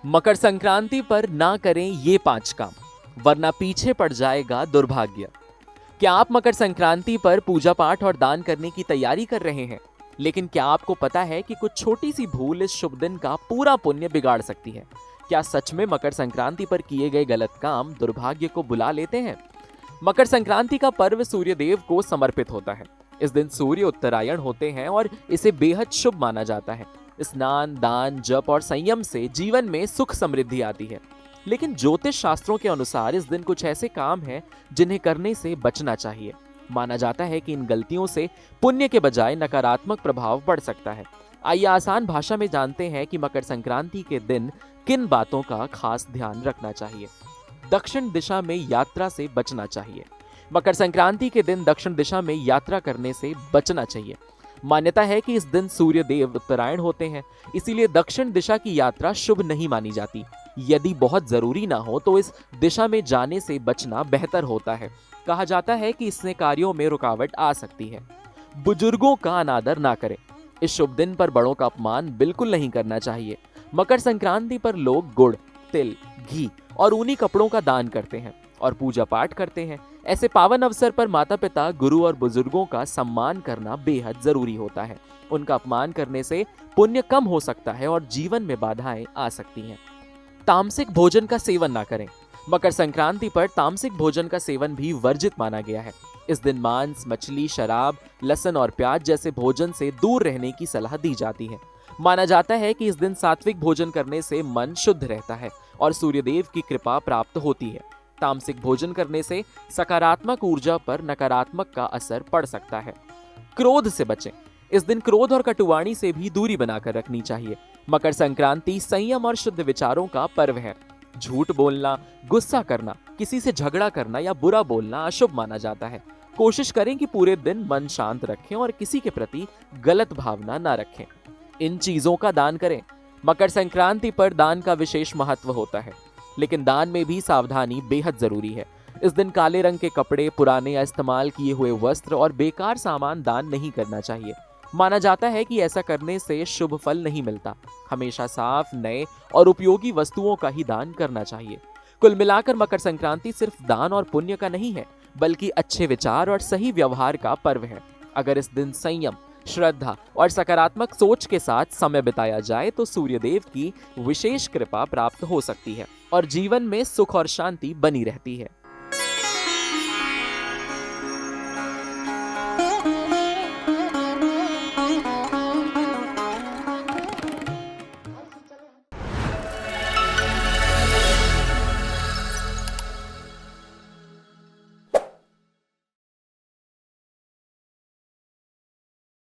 मकर संक्रांति पर ना करें ये 5 काम, वरना पीछे पड़ जाएगा दुर्भाग्य। क्या आप मकर संक्रांति पर पूजा पाठ और दान करने की तैयारी कर रहे हैं? लेकिन क्या आपको पता है कि कुछ छोटी सी भूल इस शुभ दिन का पूरा पुण्य बिगाड़ सकती है? क्या सच में मकर संक्रांति पर किए गए गलत काम दुर्भाग्य को बुला लेते हैं? मकर संक्रांति का पर्व सूर्यदेव को समर्पित होता है। इस दिन सूर्य उत्तरायण होते हैं और इसे बेहद शुभ माना जाता है। स्नान, दान, जप और संयम से जीवन में सुख समृद्धि आती है। लेकिन ज्योतिष शास्त्रों के अनुसार इस दिन कुछ ऐसे काम हैं जिन्हें करने से बचना चाहिए। माना जाता है कि इन गलतियों से पुण्य के बजाय नकारात्मक प्रभाव पड़ सकता है। आइए आसान भाषा में जानते हैं कि मकर संक्रांति के दिन किन बातों का खास ध्यान रखना चाहिए। दक्षिण दिशा में यात्रा से बचना चाहिए। मकर संक्रांति के दिन दक्षिण दिशा में यात्रा करने से बचना चाहिए। मान्यता है कि इस दिन सूर्य देव उत्तरायण होते हैं, इसीलिए दक्षिण दिशा की यात्रा शुभ नहीं मानी जाती। यदि बहुत जरूरी ना हो तो इस दिशा में जाने से बचना बेहतर होता है। कहा जाता है कि इससे कार्यों में रुकावट आ सकती है। बुजुर्गों का अनादर ना करें। इस शुभ दिन पर बड़ों का अपमान बिल्कुल नहीं करना चाहिए। मकर संक्रांति पर लोग गुड़, तिल, घी और ऊनी कपड़ों का दान करते हैं और पूजा पाठ करते हैं। ऐसे पावन अवसर पर माता पिता, गुरु और बुजुर्गों का सम्मान करना बेहद जरूरी होता है। उनका अपमान करने से पुण्य कम हो सकता है और जीवन में बाधाएं आ सकती हैं। तामसिक भोजन का सेवन ना करें। मकर संक्रांति पर तामसिक भोजन का सेवन भी वर्जित माना गया है। इस दिन मांस, मछली, शराब, लहसुन और प्याज जैसे भोजन से दूर रहने की सलाह दी जाती है। माना जाता है कि इस दिन सात्विक भोजन करने से मन शुद्ध रहता है और सूर्यदेव की कृपा प्राप्त होती है। तामसिक भोजन करने से सकारात्मक ऊर्जा पर नकारात्मक का असर पड़ सकता है। क्रोध से बचें। इस दिन क्रोध और कटुवाणी से भी दूरी बनाकर रखनी चाहिए। मकर संक्रांति संयम और शुद्ध विचारों का पर्व है। झूठ बोलना, गुस्सा करना, किसी से झगड़ा करना या बुरा बोलना अशुभ माना जाता है। कोशिश करें कि पूरे दिन मन शांत रखें और किसी के प्रति गलत भावना ना रखें। इन चीजों का दान करें। मकर संक्रांति पर दान का विशेष महत्व होता है, लेकिन दान में भी सावधानी बेहद जरूरी है। इस दिन काले रंग के कपड़े, पुराने या इस्तेमाल किए हुए वस्त्र और बेकार सामान दान नहीं करना चाहिए। माना जाता है कि ऐसा करने से शुभ फल नहीं मिलता। हमेशा साफ, नए और उपयोगी वस्तुओं का ही दान करना चाहिए। कुल मिलाकर मकर संक्रांति सिर्फ दान और पुण्य का नहीं है, बल्कि अच्छे विचार और सही व्यवहार का पर्व है। अगर इस दिन संयम, श्रद्धा और सकारात्मक सोच के साथ समय बिताया जाए तो सूर्यदेव की विशेष कृपा प्राप्त हो सकती है और जीवन में सुख और शांति बनी रहती है।